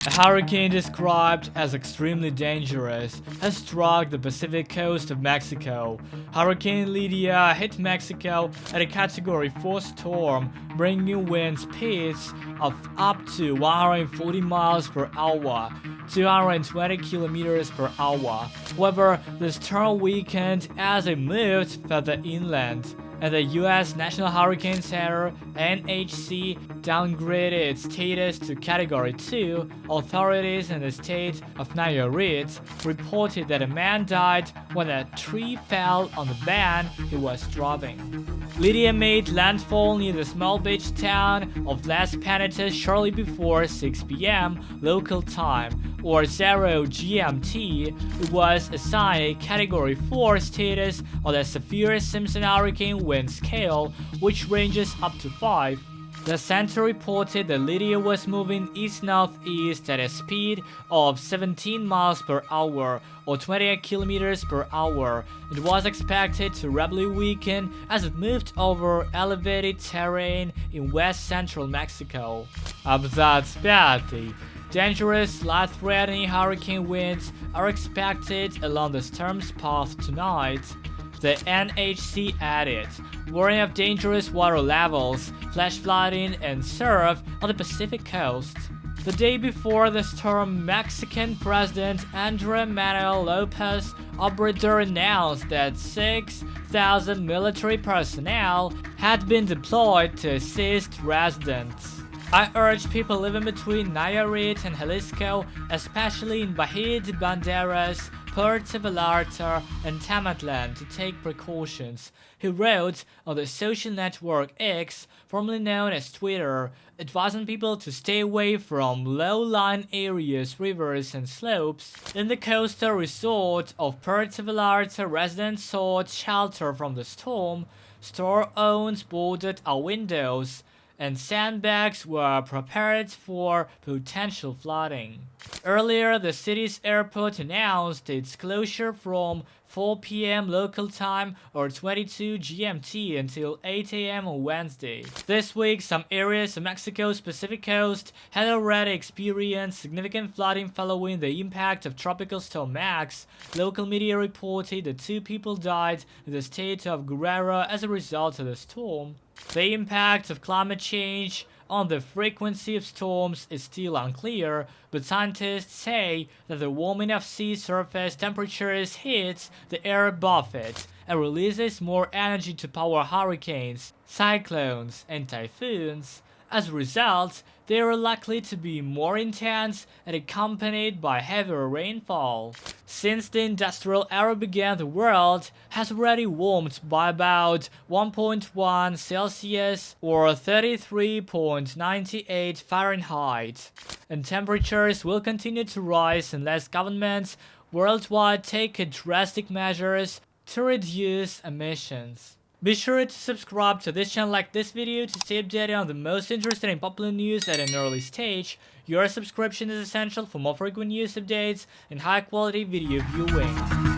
A hurricane described as extremely dangerous has struck the Pacific coast of Mexico. Hurricane Lidia hit Mexico at a Category 4 storm, bringing wind speeds of up to 140 miles per hour, 220 kilometers per hour. However, the storm weakened as it moved further inland, and the U.S. National Hurricane Center (NHC) downgraded its status to Category 2. Authorities in the state of Nayarit reported that a man died when a tree fell on the van he was driving. Lidia made landfall near the small beach town of Las Panitas shortly before 6 p.m. local time, or 0 GMT. It was assigned a Category 4 status on the severe Simpson hurricane wind scale, which ranges up to 5. The center reported that Lidia was moving east-northeast at a speed of 17 miles per hour or 28 kilometers per hour. It was expected to rapidly weaken as it moved over elevated terrain in west-central Mexico. Abzats 5. Dangerous, life-threatening hurricane winds are expected along the storm's path tonight, the NHC added, warning of dangerous water levels, flash flooding, and surf on the Pacific coast. The day before the storm, Mexican President Andrés Manuel López Obrador announced that 6,000 military personnel had been deployed to assist residents. I urge people living between Nayarit and Jalisco, especially in Bahía de Banderas, Puerto Vallarta, and Tamatlan, to take precautions, he wrote on the social network X, formerly known as Twitter, advising people to stay away from low-lying areas, rivers, and slopes. In the coastal resort of Puerto Vallarta, residents sought shelter from the storm. Store-owners boarded our windows, and sandbags were prepared for potential flooding. Earlier, the city's airport announced its closure from 4 p.m. local time or 22 GMT until 8 a.m. on Wednesday. This week, some areas of Mexico's Pacific coast had already experienced significant flooding following the impact of Tropical Storm Max. Local media reported that 2 people died in the state of Guerrero as a result of the storm. The impact of climate change on the frequency of storms is still unclear, but scientists say that the warming of sea surface temperatures hits the air above it and releases more energy to power hurricanes, cyclones, and typhoons. As a result, they are likely to be more intense and accompanied by heavier rainfall. Since the industrial era began, the world has already warmed by about 1.1 Celsius or 33.98 Fahrenheit, and temperatures will continue to rise unless governments worldwide take drastic measures to reduce emissions. Be sure to subscribe to this channel, like this video to stay updated on the most interesting and popular news at an early stage. Your subscription is essential for more frequent news updates and high quality video viewing.